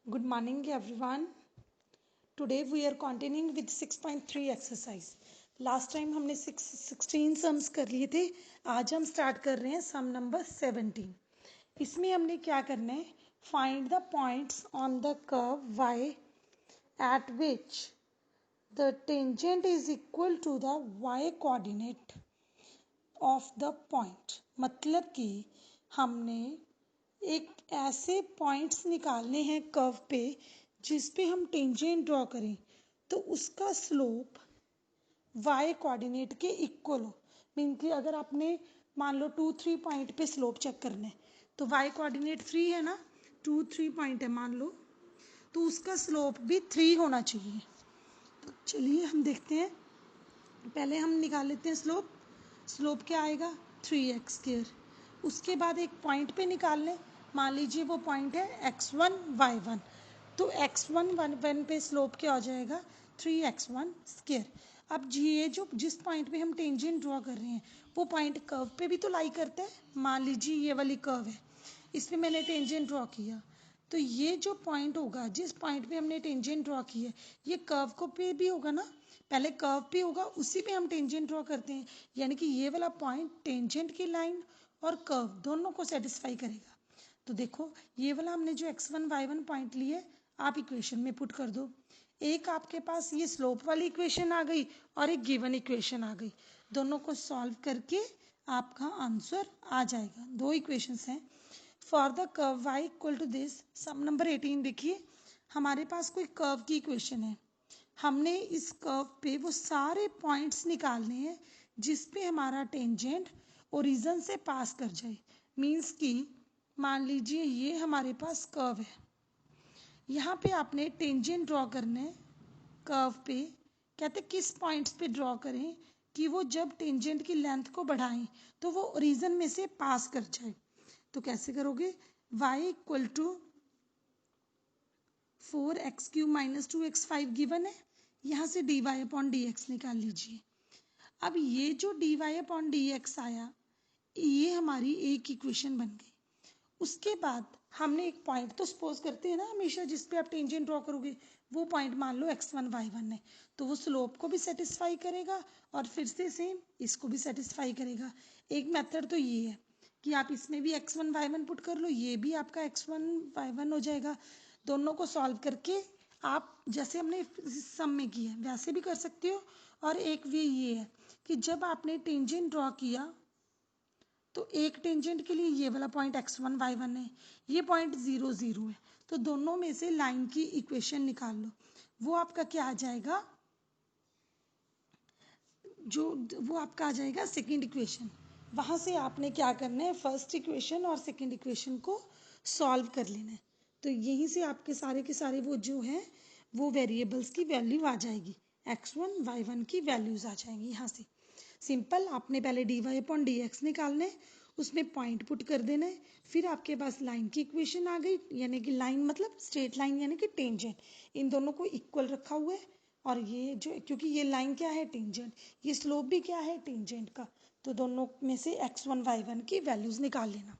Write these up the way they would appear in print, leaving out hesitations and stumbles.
Good morning everyone. Today we are continuing with 6.3 exercise. Last time हमने 16 sums कर लिए थे. आज हम स्टार्ट कर रहे हैं सम नंबर 17. इसमें हमने क्या करना है, find the points on the curve y at which the tangent is equal to the y coordinate of the point. मतलब कि हमने एक ऐसे पॉइंट्स निकालने हैं कर्व पे जिस पे हम टेंजेंट ड्रॉ करें तो उसका स्लोप y कोऑर्डिनेट के इक्वल हो. मीन कि अगर आपने मान लो 2-3 पॉइंट पे स्लोप चेक करना है तो y कोऑर्डिनेट 3 है ना, 2-3 पॉइंट है मान लो, तो उसका स्लोप भी 3 होना चाहिए. तो चलिए हम देखते हैं. पहले हम निकाल लेते हैं स्लोप क्या आएगा 3x². उसके बाद एक पॉइंट पे निकाल लें, मान लीजिए वो पॉइंट है x1 y1, तो x1 y1 पे स्लोप क्या हो जाएगा 3x1². अब ये जो जिस पॉइंट पे हम टेंजेंट ड्रॉ कर रहे हैं वो पॉइंट कर्व पे भी तो लाई करता है. मान लीजिए ये वाली कर्व है, इस पे मैंने टेंजेंट ड्रॉ किया, तो ये जो पॉइंट होगा जिस पॉइंट पे हमने टेंजेंट ड्रॉ की है ये कर्व को पे भी होगा ना. पहले कर्व पे होगा, उसी पे हम टेंजेंट ड्रॉ करते हैं, यानी कि ये वाला पॉइंट टेंजेंट की लाइन और कर्व दोनों को सेटिस्फाई करेगा. तो देखो ये वाला हमने जो x1 y1 पॉइंट लिए आप इक्वेशन में पुट कर दो. एक आपके पास ये स्लोप वाली इक्वेशन आ गई और एक गिवन इक्वेशन आ गई. दोनों को सॉल्व करके आपका आंसर आ जाएगा. दो इक्वेशंस हैं. For the curve y equal to this, some number 18 देखिए, हमारे पास कोई कर्व की इक्वेशन है. हमने इस कर्व पे वो सारे पॉइंट्स निकालने हैं जिस पे हमारा टेंजेंट ओरिजिन से पास कर जाए. मीन्स कि मान लीजिए ये हमारे पास कर्व है, यहाँ पे आपने टेंजेंट ड्रॉ करना है कर्व पे. कहते किस पॉइंट्स पे ड्रॉ करें कि वो जब टेंजेंट की लेंथ को बढ़ाएं तो वो ओरिजिन में से पास कर जाए. तो कैसे करोगे, y equal to 4x³ minus 2x5 given है, यहाँ से dy अपॉन dx निकाल लीजिए. अब ये जो dy अपॉन dx आया ये हमारी एक इक्वेशन बन गई. उसके बाद हमने एक पॉइंट तो सपोज करते हैं ना हमेशा जिस पे आप टेंजेंट ड्रॉ करोगे वो पॉइंट मान लो x1 y1 है, तो वो स्लोप को भी सेटिस्फाई करेगा और फिर से सेम इसको भी सेटिस्फाई करेगा. एक मेथड तो ये है कि आप इसमें भी x1 y1 पुट कर लो, ये भी आपका x1 y1 हो जाएगा. दोनों को सॉल्व करके आप जैसे हमने सम में किया वैसे भी कर सकते हो. और एक वे ये है कि जब आपने टेंजेंट ड्रॉ किया तो एक टेंजेंट के लिए ये वाला पॉइंट x1 y1 है, ये पॉइंट 0 0 है, तो दोनों में से लाइन की इक्वेशन निकाल लो. वो आपका क्या आ जाएगा, वो आपका आ जाएगा सेकंड इक्वेशन. वहां से आपने क्या करना है, फर्स्ट इक्वेशन और सेकंड इक्वेशन को सॉल्व कर लेना है. तो यहीं से आपके सारे के सारे वो जो है वो वेरिएबल्स की वैल्यू आ जाएगी, x1 y1 की वैल्यूज आ जाएंगी. यहाँ से सिंपल आपने पहले dy अपॉन dx निकालना है, उसमें पॉइंट पुट कर देना है, फिर आपके पास लाइन की इक्वेशन आ गई, यानी कि लाइन मतलब स्ट्रेट लाइन यानी कि टेंजेंट, इन दोनों को इक्वल रखा हुआ है. और ये जो क्योंकि ये लाइन क्या है टेंजेंट, ये स्लोप भी क्या है टेंजेंट का, तो दोनों में से x1 y1 की वैल्यूज निकाल लेना.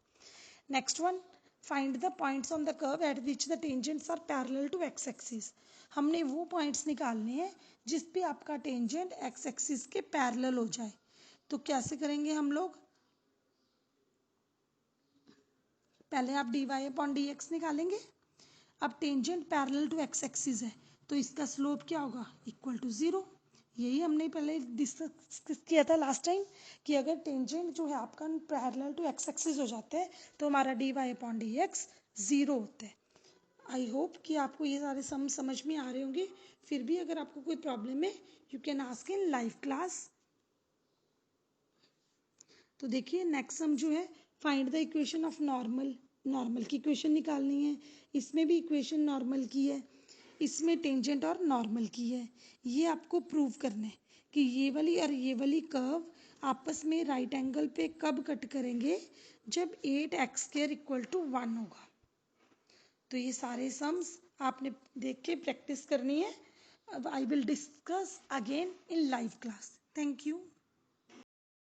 Next one, find the points on the curve at which the tangents are parallel to x axis. हमने वो पॉइंट्स निकालने हैं जिस पे आपका टेंजेंट x एक्सिस के पैरेलल हो जाए. तो कैसे करेंगे हम लोग, पहले आप dy अपॉन dx निकालेंगे. अब tangent parallel to x axis है तो इसका स्लोप क्या होगा, इक्वल टू 0. यही हमने पहले डिस्कस किया था लास्ट टाइम कि अगर टेंजेंट जो है आपका पैरेलल टू x एक्सिस हो जाता है तो हमारा dy अपॉन dx 0 होता है. आई होप कि आपको ये सारे सम समझ में आ रहे होंगे. फिर भी अगर आपको कोई प्रॉब्लम है you can ask in live class. तो देखिए नेक्स्ट सम जो है, find the equation of normal की इक्वेशन निकालनी है. इसमें भी इक्वेशन नॉर्मल की है, इसमें टेंजेंट और नॉर्मल की है. ये आपको प्रूव करना है कि ये वाली और ये वाली कर्व आपस में राइट एंगल पे कब कट करेंगे, जब 8x² इक्वल टू 1 होगा. तो ये सारे सम्स आपने देख के प्रैक्टिस करनी है. अब I will discuss again in live class. Thank you.